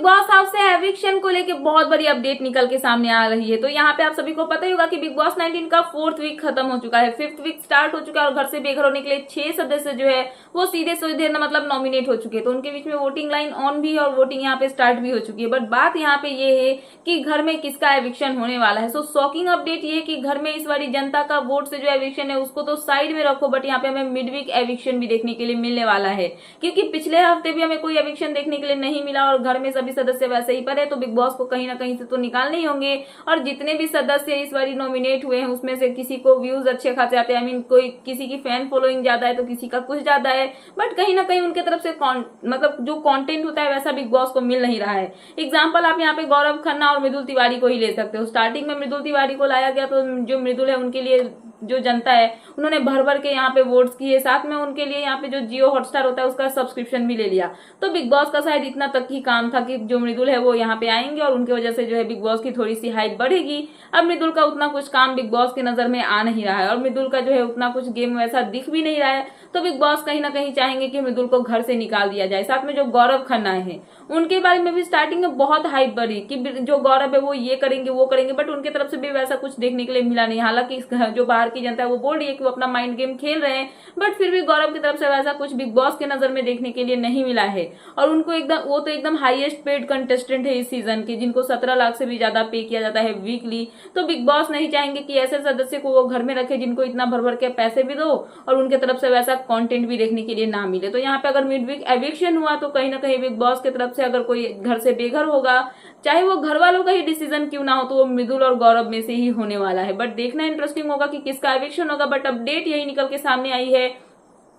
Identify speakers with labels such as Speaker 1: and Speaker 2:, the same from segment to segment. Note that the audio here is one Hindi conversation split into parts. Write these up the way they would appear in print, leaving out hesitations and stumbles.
Speaker 1: बॉस हाउस से एविक्शन को लेके बहुत बड़ी अपडेट निकल के सामने आ रही है। तो यहाँ पे आप सभी को पता ही होगा कि बिग बॉस 19 का 4th वीक खत्म हो चुका है, 5th वीक स्टार्ट हो चुका है और घर से बेघर होने के लिए 6 सदस्य जो है वो सीधे मतलब नॉमिनेट हो चुके हैं। तो उनके बीच में वोटिंग लाइन ऑन भी है और वोटिंग यहाँ पे स्टार्ट भी हो चुकी है। बट बात यहाँ पे ये है कि घर में किसका एविक्शन होने वाला है। सो शॉकिंग अपडेट ये है कि घर में इस बारी जनता का वोट से जो एविक्शन है उसको तो साइड में रखो, बट यहाँ पे हमें मिड वीक एविक्शन भी देखने के लिए मिलने वाला है, क्योंकि पिछले हफ्ते भी हमें कोई एविक्शन देखने के लिए नहीं मिला और घर में सभी सदस्य वैसे ही पड़े। तो बिग बॉस को कहीं ना कहीं से तो निकालने ही होंगे और जितने भी सदस्य इस बारी नॉमिनेट हुए हैं उसमें से किसी को व्यूज अच्छे खासे आते हैं, आई मीन कोई किसी की फैन फॉलोइंग ज्यादा है तो किसी का कुछ ज्यादा है, बट कहीं ना कहीं उनके तरफ से मतलब जो कंटेंट होता है वैसा बिग बॉस को मिल नहीं रहा है। एग्जाम्पल आप यहाँ पे गौरव खन्ना और मृदुल तिवारी को ही ले सकते हो। स्टार्टिंग में मृदुल तिवारी को लाया गया तो जो मृदुल है उनके लिए जो जनता है उन्होंने भर भर के यहाँ पे वोट्स किए, साथ में उनके लिए यहाँ पे जो जियो हॉटस्टार होता है उसका सब्सक्रिप्शन भी ले लिया। तो बिग बॉस का शायद इतना तक ही काम था कि जो मृदुल है वो यहाँ पे आएंगे और उनकी वजह से जो है बिग बॉस की थोड़ी सी हाइप बढ़ेगी। अब मृदुल का उतना कुछ काम बिग बॉस की नजर में आ नहीं रहा है और मृदुल का जो है उतना कुछ गेम वैसा दिख भी नहीं रहा है। तो बिग बॉस कहीं ना कहीं चाहेंगे कि मृदुल को घर से निकाल दिया जाए। साथ में जो गौरव खन्ना है उनके बारे में भी स्टार्टिंग में बहुत हाइप बढ़ी कि जो गौरव है वो ये करेंगे वो करेंगे, बट उनके तरफ से भी वैसा कुछ देखने के लिए मिला नहीं। हालांकि जो बाहर की जनता है वो बोल रही है कि वो अपना माइंड गेम खेल रहे हैं, बट फिर भी गौरव की तरफ से वैसा कुछ बिग बॉस के नजर में देखने के लिए नहीं मिला है। और उनको एकदम वो तो एकदम हाईएस्ट पेड कंटेस्टेंट है इस सीजन के, जिनको 17 लाख से भी ज्यादा पे किया जाता है वीकली। तो बिग बॉस नहीं चाहेंगे कि ऐसे सदस्य को वो घर में रखे जिनको इतना भर भर के पैसे भी दो और उनके तरफ से वैसा कंटेंट भी देखने के लिए ना मिले। तो यहाँ पे अगर मिड वीक एविक्शन हुआ तो कहीं ना कहीं बिग बॉस की तरफ से अगर कोई घर से बेघर होगा, चाहे वो घर वालों का ही डिसीजन क्यों ना हो, तो वो मृदुल और गौरव में से ही होने वाला है। बट देखना इंटरेस्टिंग होगा कि किसका एविक्शन होगा। बट अपडेट यही निकल के सामने आई है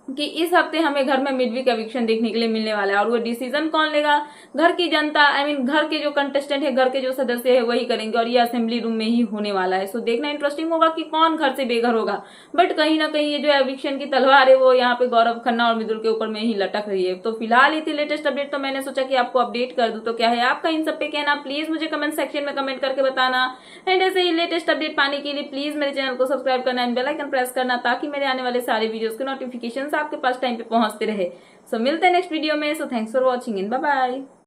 Speaker 1: कि इस हफ्ते हमें घर में मिड वीक एविक्शन देखने के लिए मिलने वाला है और वो डिसीजन कौन लेगा, घर की जनता, आई मीन घर के जो कंटेस्टेंट है, घर के जो सदस्य है वही करेंगे और ये असेंबली रूम में ही होने वाला है। सो देखना इंटरेस्टिंग होगा कि कौन घर से बेघर होगा। बट कहीं ना कहीं ये जो एविक्शन की तलवार है वो यहाँ पे गौरव खन्ना और मृदुल के ऊपर में ही लटक रही है। तो फिलहाल ये थी लेटेस्ट अपडेट, तो मैंने सोचा कि आपको अपडेट कर दूं। तो क्या है आपका इन सब पे कहना, प्लीज मुझे कमेंट सेक्शन में कमेंट करके बताना। एंड ऐसे ही लेटेस्ट अपडेट पाने के लिए प्लीज मेरे चैनल को सब्सक्राइब करना एंड बेल आइकन प्रेस करना, ताकि मेरे आने वाले सारे वीडियोस के नोटिफिकेशन आपके पास टाइम पे पहुंचते रहे। सो मिलते हैं नेक्स्ट वीडियो में। So thanks for watching and bye bye.